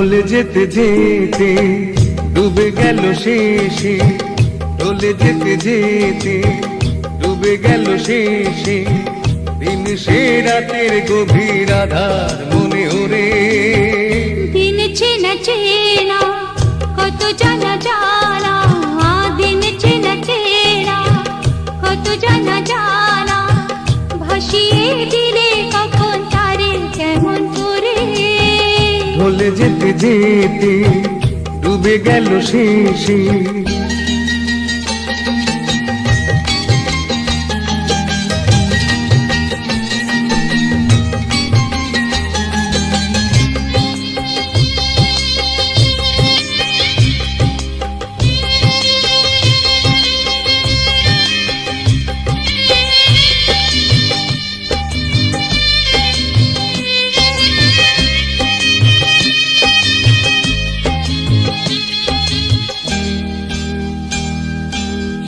ঢলে যেতে যেতে ডুবে গেল শেষে, ঢলে যেতে যেতে ডুবে গেল শেষে, দিন সে রাতের গভীর আধার মনে ওরে। দিন চেনা চেনা কত জানা জানা, দিন চেনা চেনা কত জানা জানা, ভাসিয়ে দিলে কখন তারে কেমন করে। ঢলে যেতে যেতে ডুবে গেল শেষে।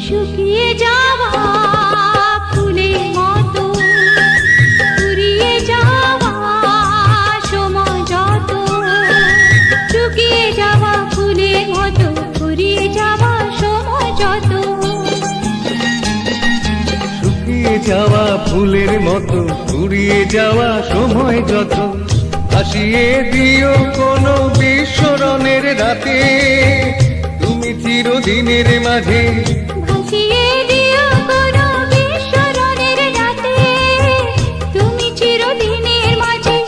শুকিয়ে যাওয়া ফুলের মতো, ফুরিয়ে যাওয়া সময় যত, শুকিয়ে যাওয়া ফুলের মতো, ফুরিয়ে যাওয়া সময় যত। শুকিয়ে যাওয়া ফুলের মতো, ফুরিয়ে যাওয়া সময় যত, ভাসিয়ে দিও কোনো বিস্মরণের রাতে, তুমি চিরদিনের মাঝে। ভাসিয়ে দিও কোনো বিস্মরণের রাতে, তুমি চিরদিনের মাঝে।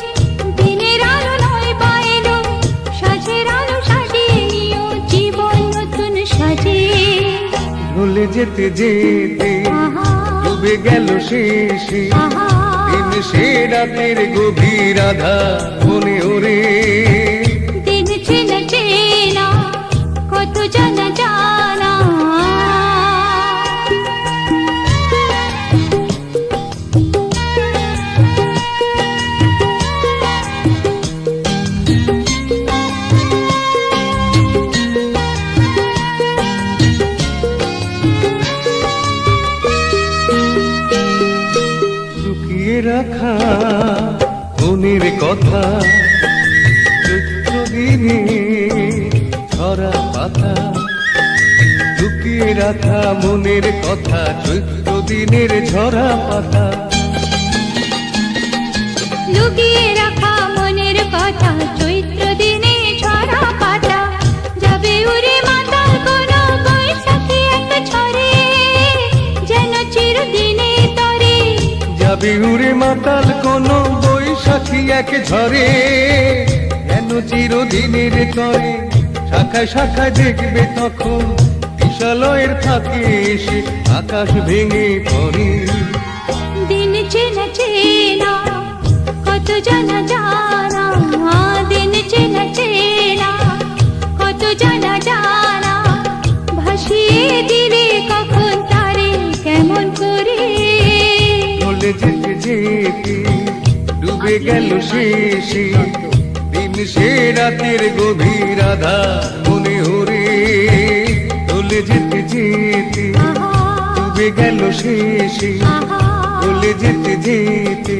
দিনের আলো নয় পাইলো, সাজের আলো সাজিয়ে নিও জীবন নতুন সাজে। ঢলে যেতে যেতে ডুবে গেল শেষে, দিন সে রাতের গভীর আধার মনে ওরে। দিন চেনা চেনা কত জানা জানা, লুকিয়ে রাখা মনের কথা, চৈত্র দিনে ঝরা পাতা। লুকিয়ে রাখা মনের কথা, চৈত্র দিনের ঝরা পাতা। লুকিয়ে রাখা মনের কথা, চৈত্র দিনে ঝরা পাতা। যাবে উড়ে মাতাল কোনো বৈশাখী এক ঝড়ে, যেন চিরদিনে তরে। যাবে উড়ে মাতাল কোনো বৈশাখী এক ঝরে, যেন চিরদিনের তরে। শাখায় শাখায় দেখবে তখন বিশালয়ের ফাঁকে এসে আকাশ ভেঙে পড়ে। দিন চেনা চেনা কত জানা জানা, দিন চেনা চেনা কত জানা জানা, ভাসিয়ে দিলে কখন তারে কেমন করে। ঢলে যেতে যেতে ডুবে গেল শেষে, দিন সে রাতের গভীর আধার মনে ওরে। ঢলে যেতে যেতে ডুবে গেল শেষে, ঢলে যেতে যেতে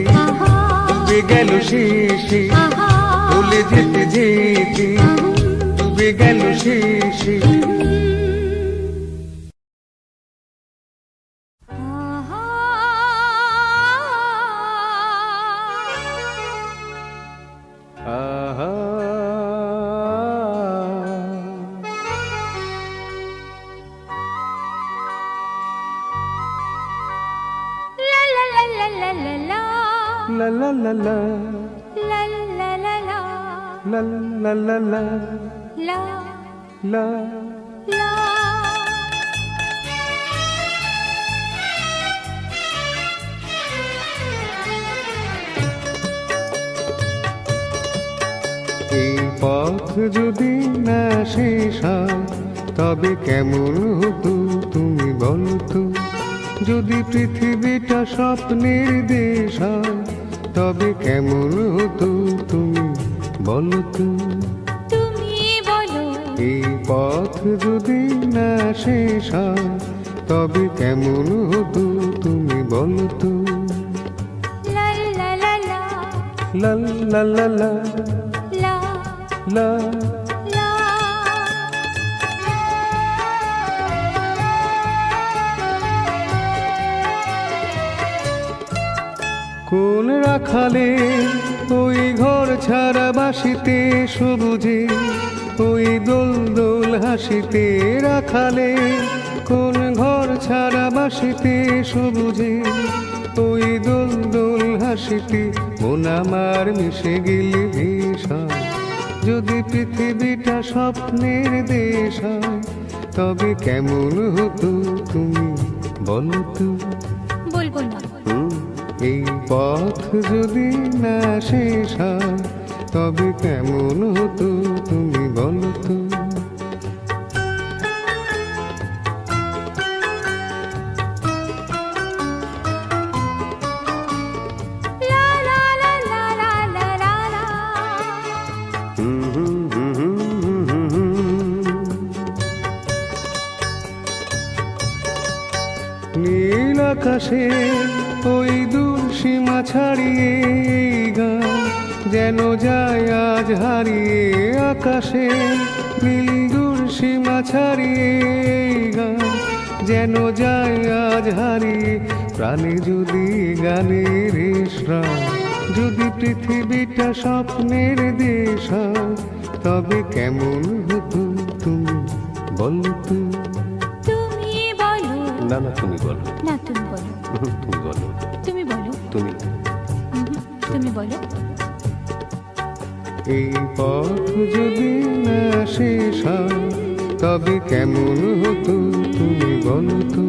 ডুবে গেল শেষে, ঢলে যেতে যেতে ডুবে গেল শেষে। আহা লা লা লা লা লা লা লা, লা লা লা লা, লা লা লা লা, লা লা লা লা, লা লা। লা। এই পথ যদি না শেষ হয়, তবে কেমন হতো তুমি বলতো। যদি পৃথিবীটা স্বপ্নের দেশ হয়, তবে কেমন হতো তুমি বলতো। তুমি বলো এই পথ যদি না শেষ হয়, তবে কেমন হতো তুমি বলতো। লা লা লা লা, লা লা লা লা, লা লা লা কোন রাখালে ওই ঘর ছাড়া বাসিতে সবুজে ওই দোল দোল হাসিতে রাখালে কোন ঘর ছাড়া বাসিতে সবুজে ওই দোল দোল হাসিতে মন আমার মিশে গেলে ভীষণ যদি পৃথিবীটা স্বপ্নের দেশ হয় তবে কেমন হতো তুমি বলো তো বলবো না এই পথ যদি না শেষ হয় তবে কেমন হতো তুমি বলো তো লা লা লা লা লা লা লা লা নীল আকাশে ওই দূর সীমা ছাড়িয়ে এই গান যেন যায় আজ হারিয়ে আকাশে নীল দূর সীমা ছাড়িয়ে এই গান যেন যায় আজ হারিয়ে প্রাণে যদি গানের শ্রাম যদি পৃথিবীটা স্বপ্নের দেশ হয় তবে কেমন হতো তুমি বলো তো তুমি বলো না না তুমি বলো না তুমি বলো তুমি বলো তুমি বলো তুমি তুমি বলো এই পথ যদি না শেষ হয় তবে কেমন হতো তুমি বলো তো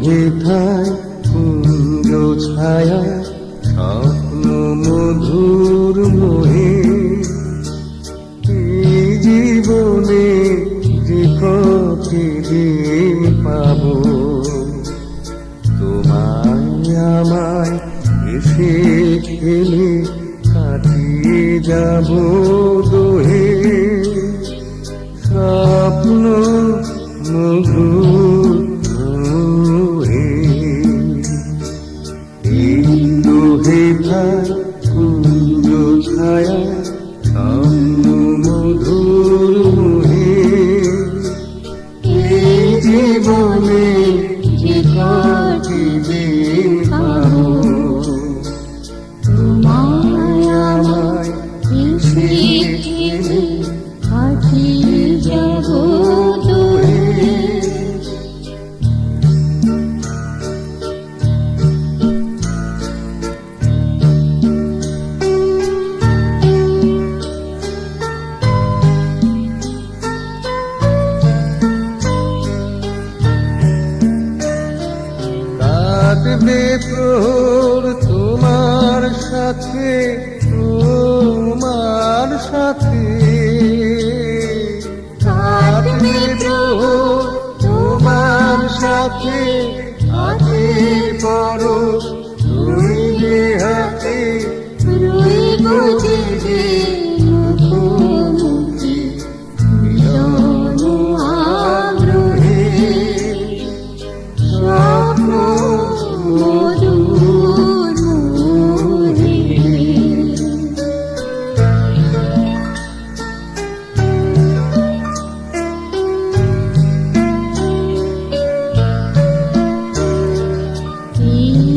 হেথায় কুঞ্জ ছায়া স্বপ্ন মধুর মোহে এই জীবনে যে প্রতিদিন পাব তোমায় আমায় এসে খেলে কাটিয়ে যাব দোহে স্বপ্ন মধুর কুঞ্জ ছায়া স্বপ্ন মধুর মোহে এই জীবনে যে প্রতিদিন পাবো তোমায় আমায় এসে খেলে কাটিয়ে যাব দূরে কাটবে প্রহর তোমার সাথে কাটবে প্রহর তোমার সাথে হাতে পড়ো রইবে হাতে রইব যে মুখোমুখি মিলন আগ্রহে স্বপ্ন মধুর মোহে এই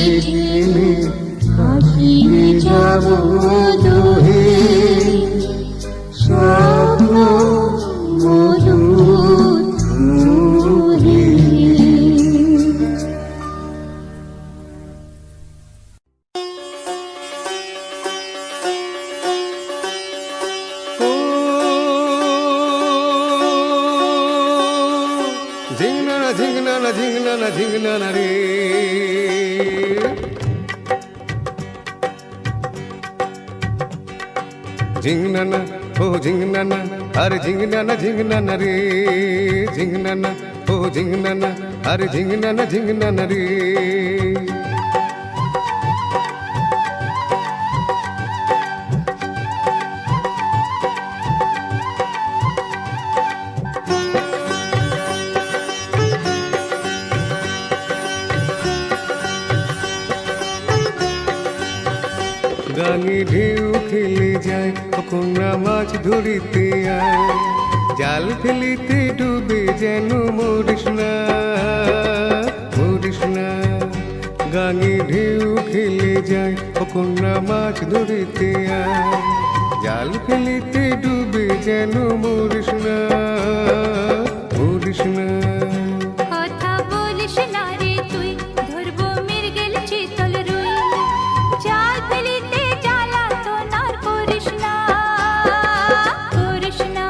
টেনে হারিয়ে যাব দুহে স্বপ্ন মধুর মুহে। ঝিংনানা ঝিংনানা ঝিংনানা ঝিংনানা রে, ঝিংনানা ও ঝিংনানা, আরে ঝিংনানা ঝিংনানা রে, ঝিংনানা ও ঝিংনানা, আরে ঝিংনানা ঝিংনানা রে। গাঙে ঢেউ খেলে যায় কন্যা মাছ ধরিতে আয়, জাল ফেলিতে ডুবে যেন মরিস না মরিস না। গাঙে ঢেউ খেলে যায় কন্যা মাছ ধরিতে আয়, জাল ফেলিতে ডুবে যেন মরিস না মরিস না। কথা বলিস না রে তুই, ধরবো মৃগেল চিতল রুই, জাল ফেলিতে জ্বালাতন আর করিস না করিস না।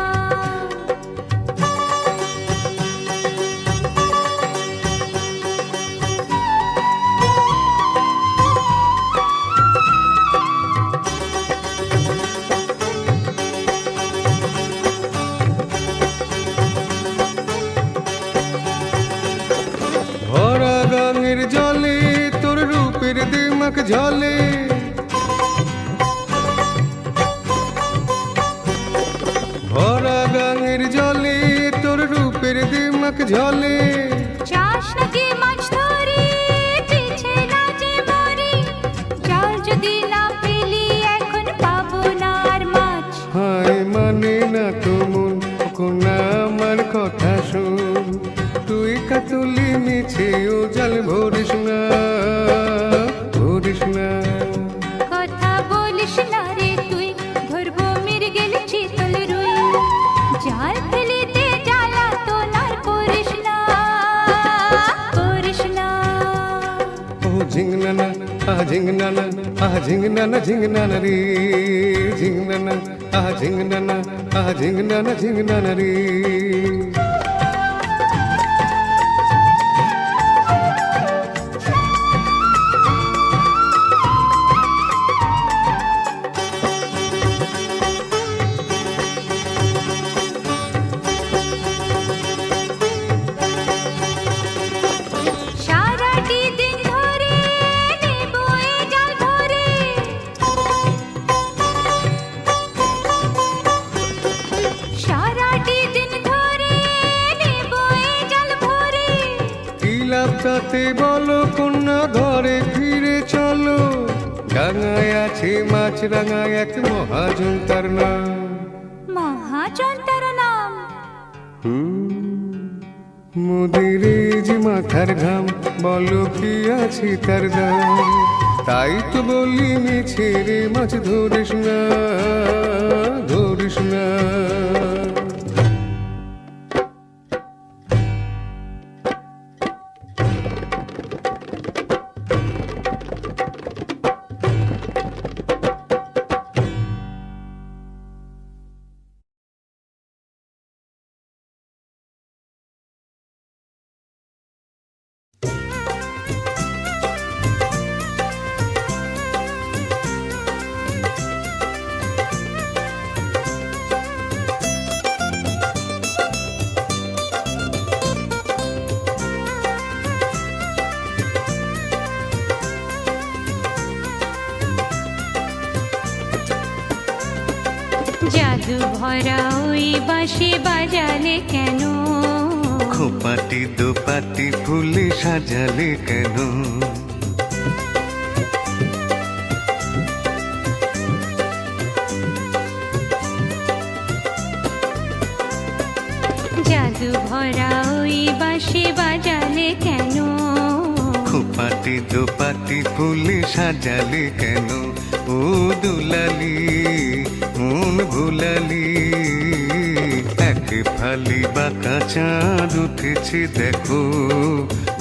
ভরা গাঙের জলে তোর রূপের দিমাক ঝলে, ভরা গাঙের জলে তোর রূপের দিমাক ঝলে। চাস নাকি মাছ ধরি, পিছে না যে মরি, জাল যদি না পেলি এখন পাবো না আর মাছ। হায় মানে না তো মন কোনা আমার কথা শোন, তুই কাতুলি মিছে ও জল ভরিস না ভরিস না। কথা বলিস না রে তুই, ধরবো মৃগেল চিতল রুই, জাল ফেলিতে জ্বালাতন আর করিস না করিস না। ও ঝিংনানা আহ ঝিংনানা আহ ঝিংনানা ঝিংনানা রে, ঝিংনানা আহ ঝিংনানা আহ ঝিংনানা ঝিংনানা রে। সারাটি দিন ধরে নেবো এই জাল ধরে, সারাটি দিন ধরে নেবো এই জাল ভরে। কি লাভ তাতে বলো কন্যা ঘরে ফিরে চলো, ডাঙায় আছে মাছ রাঙায় এক মহাজন তার নাম। মহাজন তার নাম, মোদের যে মাথার ঘাম বলো কি আছে তার দাম, তাই তো বলি মিছে রে মাছ ধরিস না ধরিস না। জাদু ভরা ওই বাঁশি বাজালে কেন, খোপাটি দোপাটি ফুলে সাজালে কেন, জাদু ভরা ওই বাঁশি বাজালে কেন, খোপাটি খোপাটি দোপাটি ফুলে সাজালে কেন ও দুলালি মন ভুলালি এক ফালি বাঁকা চাঁদ উঠেছে দেখো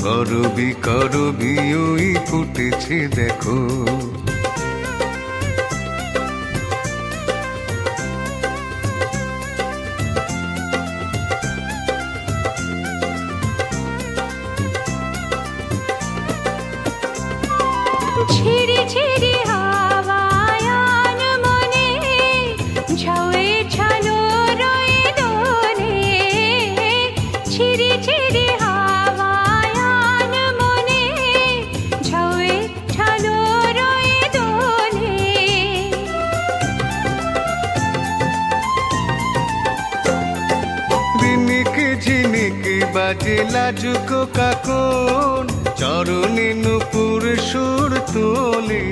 করবি করবি ওই ফুটেছে দেখো ছিড়ি ছিড়ি হাওয়ায়ান মনে ঝাউয়ে ছালো রয়ে দোলে ছিড়ি ছিড়ি হাওয়ায়ান মনে ঝাউয়ে ছালো রয়ে দোলে রিনিকি ঝিনিকি বাজে লাজুকো কাকন চরণে নুপুর সুর তোলে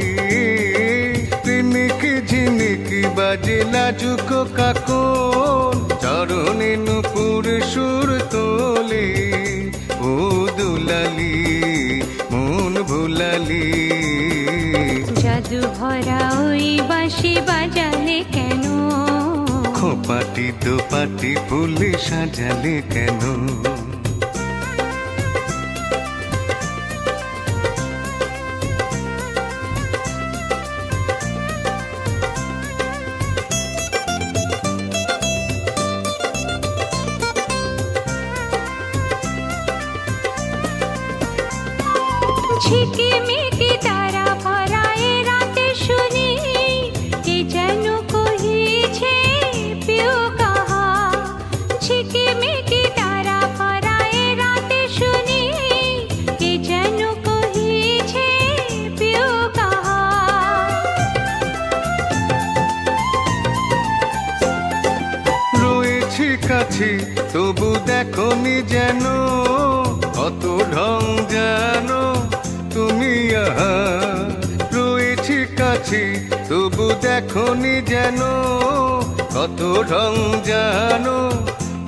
রিনিকি ঝিনিকি বাজে লাজুকো কাকন চরণে নুপুর সুর তোলে ও দুলালি মন ভুলালি জাদু ভরা ওই বাঁশি বাজালে কেন খোপাটি দোপাটি ফুলে সাজালে কেন ঝিকিমিকি তারা ভরা এ রাতে শুনি কে যেন কহিছে পিউ কাহা ঝিকিমিকি তারা ভরা এ রাতে শুনি কে যেন কহিছে পিউ কাহা রয়েছি কাছে তবু দেখনি যেন কত ঢং জানো তুমি আহা রয়েছি কাছে তবু দেখনি যেন কত ঢং জানো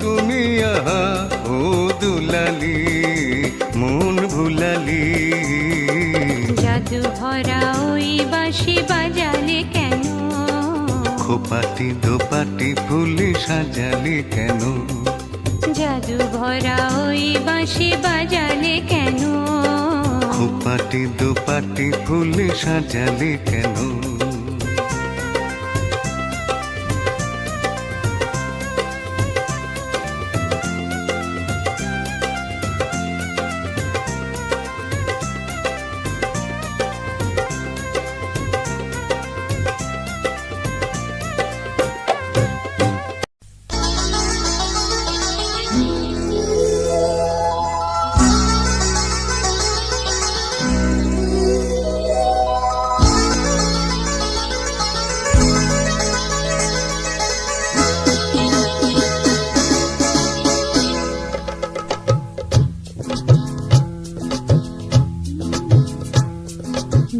তুমি আহা ও দুলালি মন ভুলালি জাদু ভরা ওই বাঁশি বাজালে কেন খোপাটি দোপাটি ফুলে সাজালে কেন জাদু ভরা ওই বাঁশি বাজালে কেন খোপাটি দোপাটি ফুলে সাজালে কেন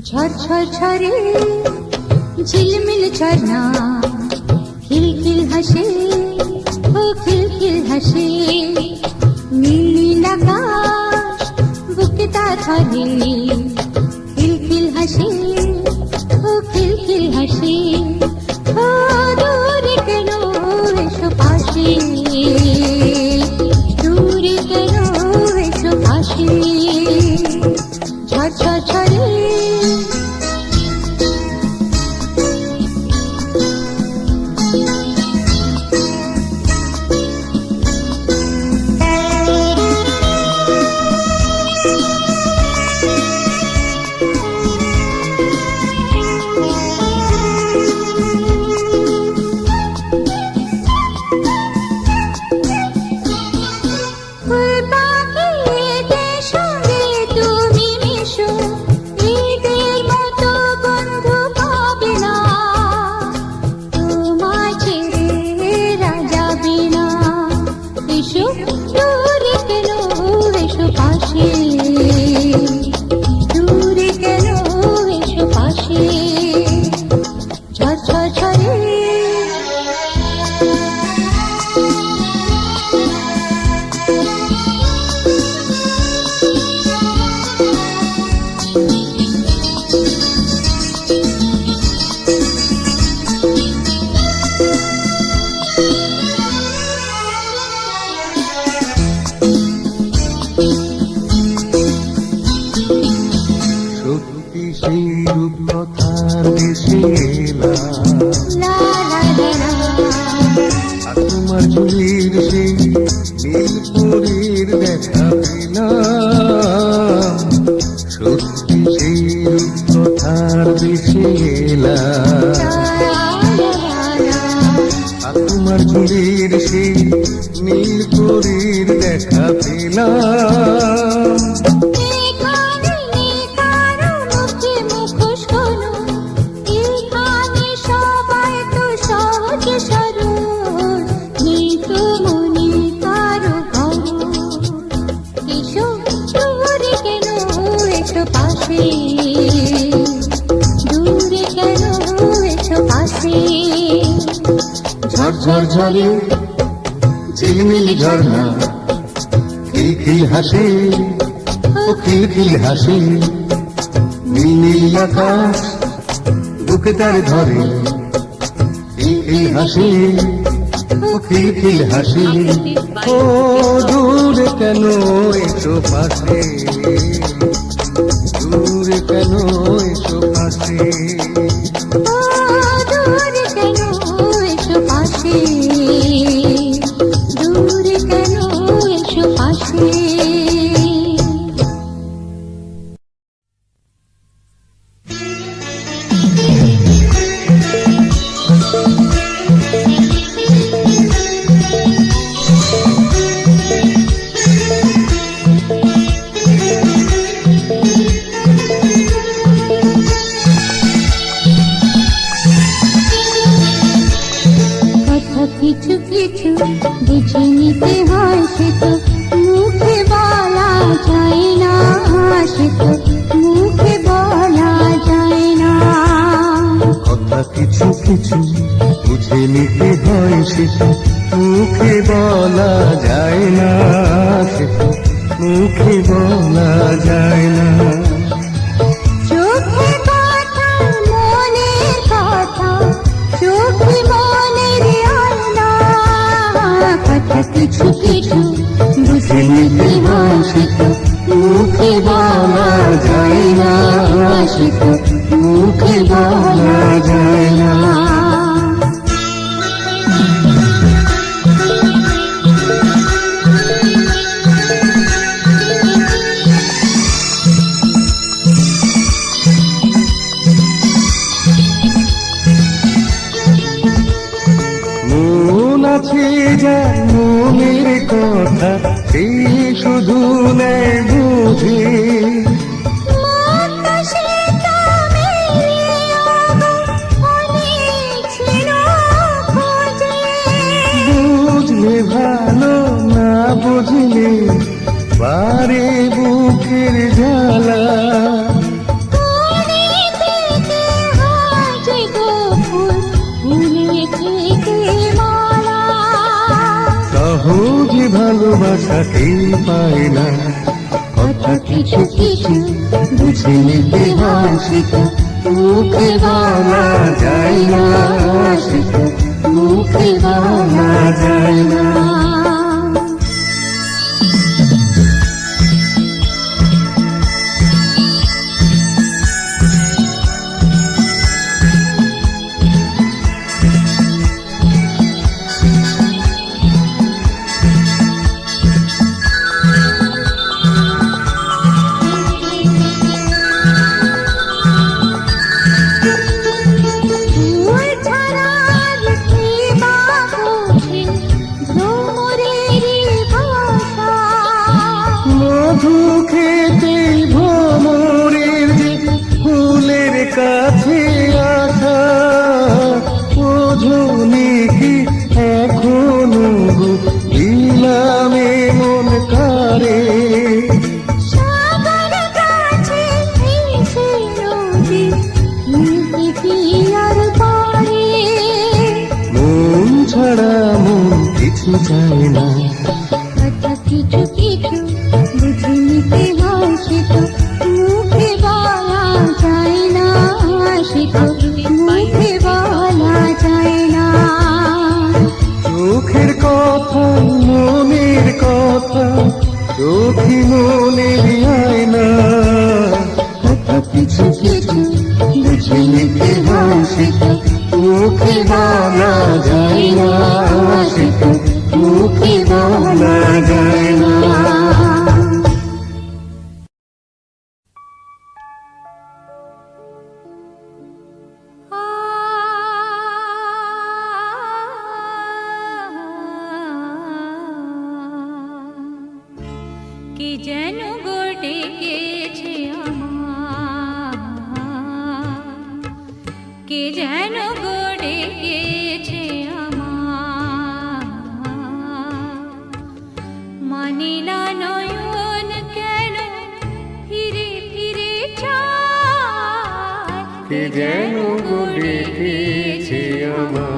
ঝর ঝর ঝরে ঝিলমিল ঝরনা খিল খিল হাসে ও খিল খিল হাসে নীল নীল আকাশ বুকে তা ধরে খিল খিল হাসে ও খিল খিল হাসে ও দূরে কেন এসো পাশে দূরে কেন এসো পাশে ঝর ঝর ঝরে রূপকথার দেশে এলাম, লা লা লা লা। আর তোমার ঝুলির সেই নীলপুরীর দেখা পেলাম, সত্যি সেই রূপকথার দেশে এলাম, আর তোমার ঝুলির সেই নীলপুরীর দেখা পেলাম। এখানে কারো মুখে মুখোশ কোনো, এখানে সবাই তো সহজ সরল, নেই তো মনে কারো ভরণ। এসো দূরে কেন এসো পাশে, দূরে কেন এসো পাশে। ঝরঝর ঝরে ঝিলমিল ঝর্ণা, খিলখিল হাসে ও খিলখিল হাসে, নীল নীল আকাশ বুকে তার ধরে, খিলখিল হাসে ও খিলখিল হাসে। ও দূরে কেন এসো পাশে, দূরে কেন এসো পাশে। ও দূরে কেন এসো পাশে, দূরে কেন এসো পাশে। কথা কিছু কিছু বুঝে নিতে হয়, সে তো মুখে বলা যায় না, সে তো মুখে বলা যায় না। কথা কিছু কিছু বুঝে নিতে হয়, সে তো মুখে বলা যায় না, সে তো মুখে বলা যায় না। চোখে কথা মনের কথা, চোখে মনের আয়না। কথা কিছু কিছু বুঝে নিতে হয়, সে তো মুখে বলা যায় না, সে তো মুখে বলা যায় না। মন আছে যার মনের কথা, সে শুধু নেয় বুঝে, মনটা সে তো মেলে অনেক ছিল খোঁজে। বুঝলে ভালো না বুঝলে পারে বুকের জ্বালা। কোণে থেকে হাজ গোপুর, ফুলে থেকে মালা। সহজে ভালোবাসা কেউ পায় না, কথা কিছু কিছু বুঝে নিতে হয়, সে তো মুখে বলা যায় না, সে তো মুখে বলা যায় না। ফুল ছাড়ার কি বা বোঝে ভ্রমরেরই ভাষা। মধু খেতে ভ্রমরের যে ফুলের কাছে আসা, বোঝনি কি এখনো দিলামে মন কারে। সাগর কাছে এসে নদী, নদী কি আর পারে। মন ছাড়া মন কিছু চায় না, কথা কিছু কিছু বুঝে নিতে হয়, সে তো মুখে বলা যায় না, সে তো মুখে বলা যায় না। চোখের কথা মনের কথা, চোখে মনের আয়না। কথা কিছু কিছু বুঝে নিতে হয় সে তো মুখে বলা যায় না, সে তো মুখে বলা যায় না। কে যেন গো ডেকেছে আমার, কে যেন গো ডেকেছে আমার, মানে না নয়ন কেন ফিরে ফিরে চায়, কে যেন গো ডেকেছে আমার।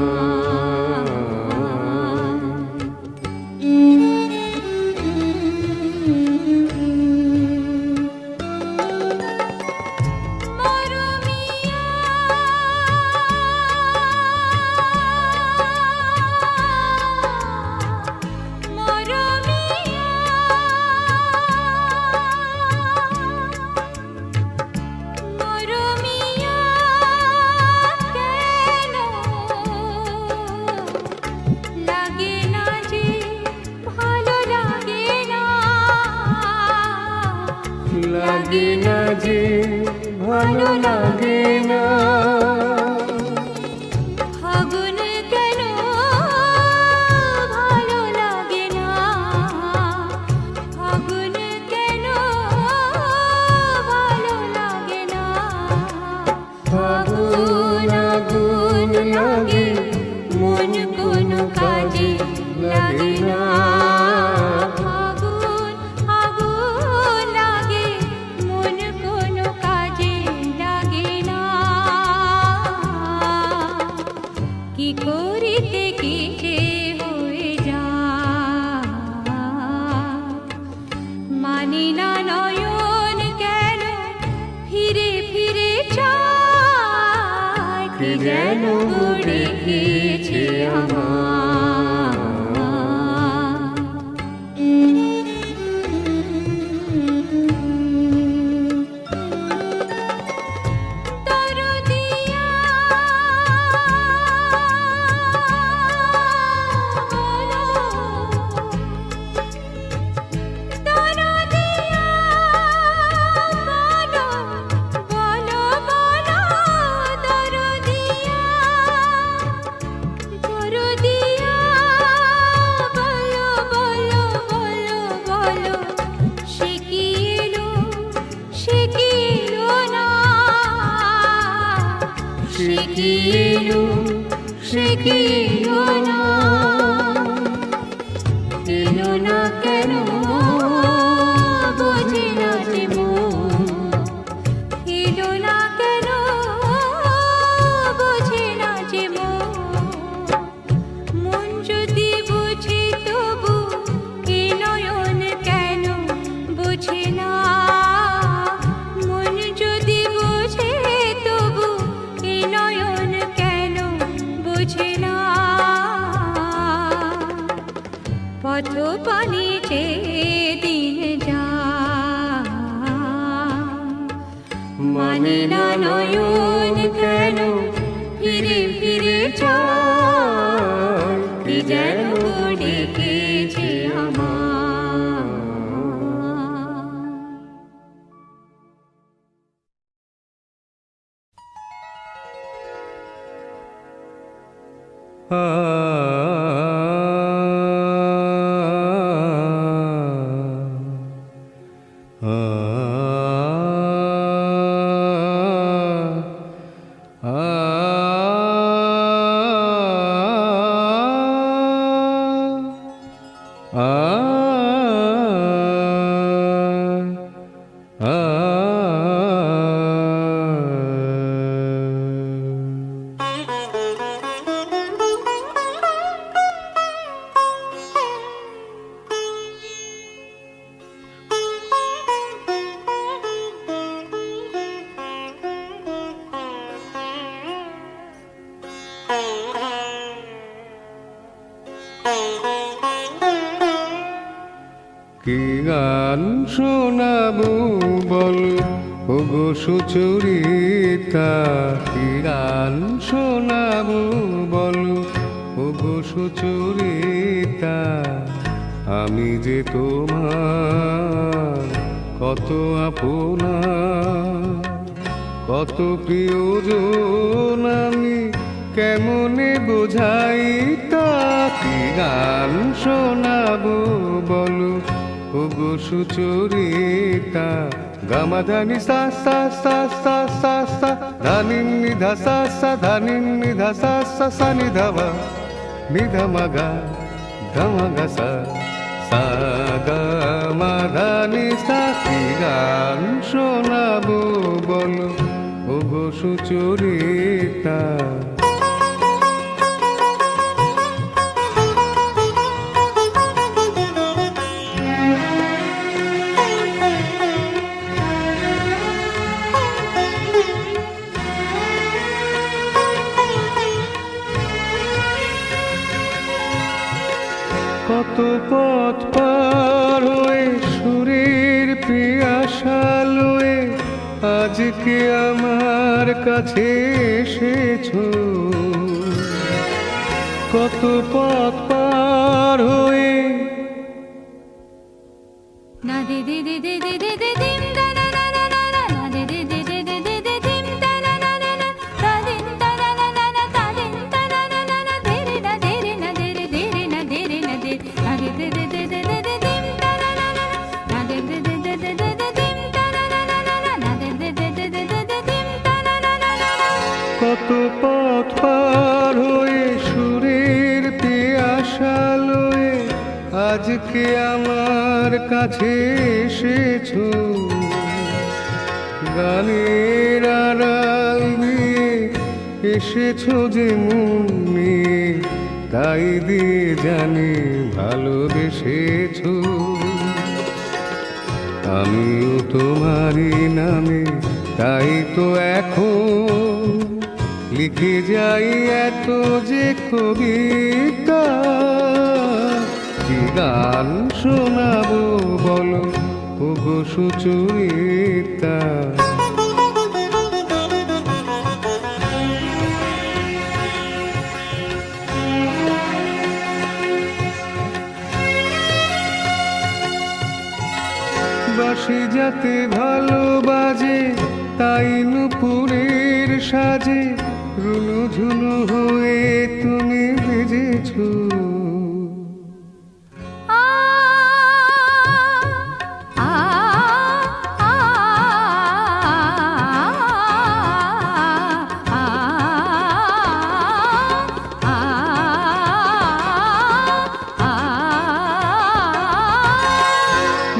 লাগে না যে ভালো লাগে না, ফাগুন কেন ভালো লাগে না, ফাগুন কেন ভালো লাগে না, ফাগুন আগুন লাগে মন কোনো কাজে লাগে না, ফাগুন আগুন লাগে মন কোনো কাজে লাগে না, কি করিতে কি যে হয়ে যায়, মানি না নয়ন কেন ফিরে ফিরে চায়, কে যেন গো ডেকেছে আমার। সে কি এলো, সে কি এলো না, এলো না কেন বোঝে না যে মন, এলো না কেন বোঝে না যে মন, মন যদি বুঝে তবু এ নয়ন কেন বোঝে না, মন যদি বুঝে তবু এ নয়ন কেন বোঝে না, পথ পানি চেয়ে দিন যায়, মানে না নয়ন কেন ফিরে ফিরে চায়, কি যেন ডেকেছে আমার। কি গান শোনাবো বল, ওগো সুচরিতা কি গান শোনাবো বলো, ওগো সুচরিতা আমি যে তোমার কত আপনা, কত প্রিয়জন আমি কেমনে বোঝাই তা, কি গান শোনাবো বলো, ওগো সুচরিতা। গামাধানি সা সা সা সা সা সা ধানি নিধা সা সা ধানি নিধা সা সা সা নিধাবা নিধামাগা ধামাগা সা সা গা মা ধানি সা, কি গান শোনাবো বলো, ওগো সুচরিতা। কত পথ পার হয়ে সুরের পিয়াসা লয়ে আজকে আমার কাছে এসেছো, কত পথ পার হয়ে না দে দে দে দে দে দে দে দিম দা না না না না না না দে দে দে দে দে দে দে দিম দা না না না না তা দিম দা না না না না তা দিম দা না না না না দে রে না দে রে না দে রে দে রে না দে রে না দে না দে দে দে দে দে দে দে দিম দা না না না না দে দে দে দে দে দে দে দিম দা না না না না না দে দে দে দে দে দে দে দিম দা না না না না। কত পথ পার হয়ে সুরের পিয়াসা লয়ে আজকে আমার কাছে এসেছো, গানের আড়াল দিয়ে এসেছো যে মন নিয়ে, তাই দিয়ে জানি ভালোবেসেছো। আমিও তোমারই নামে তাই তো এখন লিখে যাই এত যে কবিতা, কি গান শোনাবো বলো, ওগো সুচরিতা। বাঁশি যাতে ভালো বাজে তাই নুপুরের সাজে রুনু ঝুনু হয়ে তুমি বেজেছো,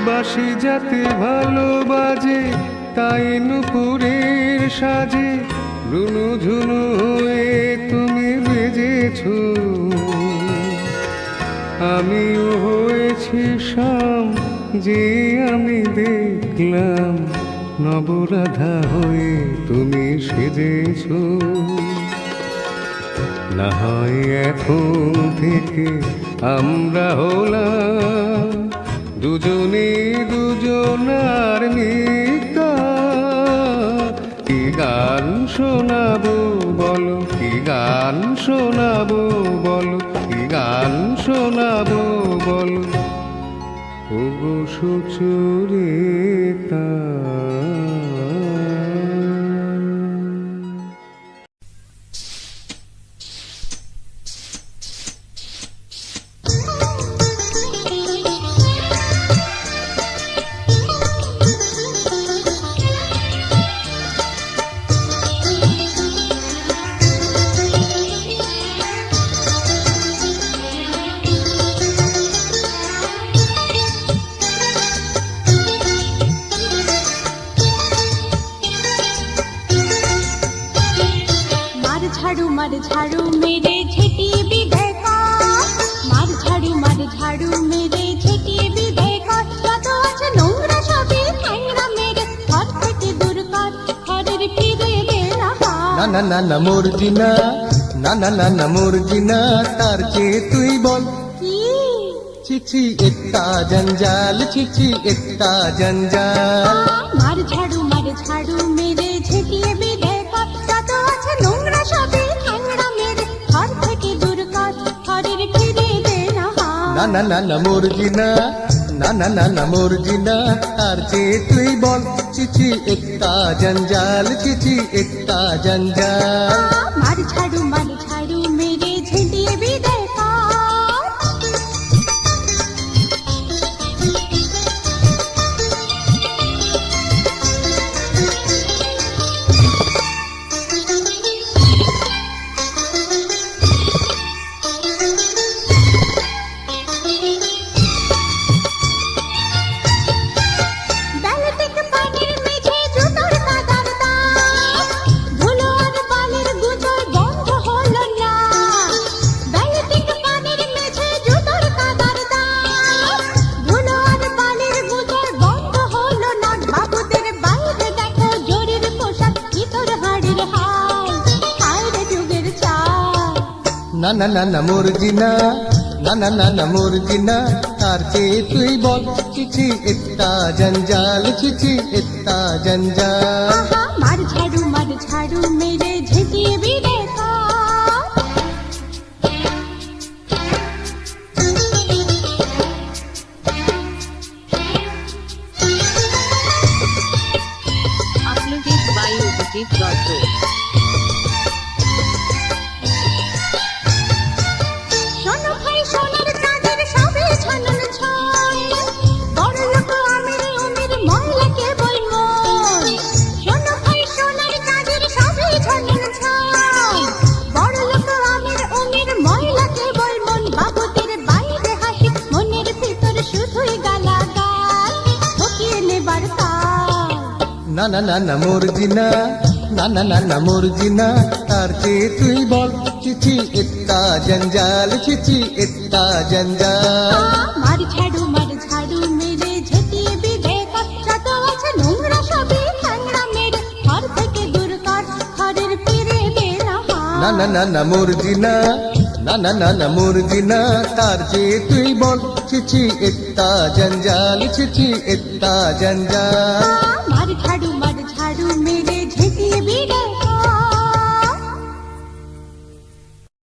বাঁশি যাতে ভালো বাজে তাই নুপুরের সাজে রুনু ঝুনু হয়ে তুমি বেজেছো। আমিও হয়েছি শাম যে আমি দেখলাম নবরাধা হয়ে তুমি সেজেছো। না হয় এখন থেকে আমরা হলাম দুজনে দুজনার মিতা, কি গান শোনাবো বলো, কি গান শোনাবো বলো, কি গান শোনাবো বলো, ওগো সুচরিতা। मार झाड़ू मेरे झेटी विधे का, मार झाड़ू मेरे झेटी विधे का, कत আছে নোংরা সবে ঠাইরা মেরে ঘর থেকে দূর কর, ঘরের ফিরে দে না। না না না না মর্জিনা, না না না না মর্জিনা, তার চেয়ে তুই বল কি চিচি इतना जंजाल, चिची इतना जंजाल। मार झाड़ू ঝাড়ু মেরে ঝেঁটিয়ে বিদায় কর যত আছে নোংরা সবই ঠ্যাংরা মেরে ঘর থেকে দূর কর ঘরের ফিরে দে না হাত। না না না না মর্জিনা, না না না না মর্জিনা, তার চেয়ে তুই বল চিচি একটা জঞ্জাল, চিচি একটা জঞ্জাল। মার ঝাড়ু মেরে ঝেঁটিয়ে বিদায় কর। ব্যালটিক পানির মেঝে জুতোর কাদার দাগ, ধুলো আর বালির গুঁতোয় বন্ধ হলো না। ব্যালটিক পানির মেঝে জুতোর কাদার দাগ, ধুলো আর বালির গুঁতোয় বন্ধ হলো না। বাবুদের বাইরে দেখো জরির পোশাক, ভিতর হাড়ির হাল, হায় রে যুগের চাল। না না না না মর্জিনা, না না না না মর্জিনা, তার চেয়ে তুই বল চিচি একটা জঞ্জাল, চিচি একটা জঞ্জাল। আহা, মার ঝাড়ু মেরে ঝেঁটিয়ে বিদায় কর। Uploaded by Upajit.ro. শোনো ভাই সোনার চাঁদের সবে ছানন ছয়, বড় লোক আমির উমির ময়লা কেবল মন। শোনো ভাই সোনার চাঁদের সবে ছানন ছয়, বড় লোক আমির উমির ময়লা কেবল মন। বাবুদের বাইরে হাসি, মনের ভিতর শুধুই গালাগাল, ঠকিয়ে নেবার কাল। না না না না মর্জিনা, না না না না মর্জিনা, তার চেয়ে তুই বল চিচি একটা জঞ্জাল, চিচি একটা জঞ্জাল। মার ঝাড়ু মেরে ঝেঁটিয়ে বিদায় কর যত আছে নোংরা সবই ঠ্যাংরা মেরে ঘর থেকে দূর কর ঘরের ফিরে দে না হাত। না না না না মর্জিনা, না না না না মর্জিনা, তার চেয়ে তুই বল চিচি একটা জঞ্জাল, চিচি একটা জঞ্জাল।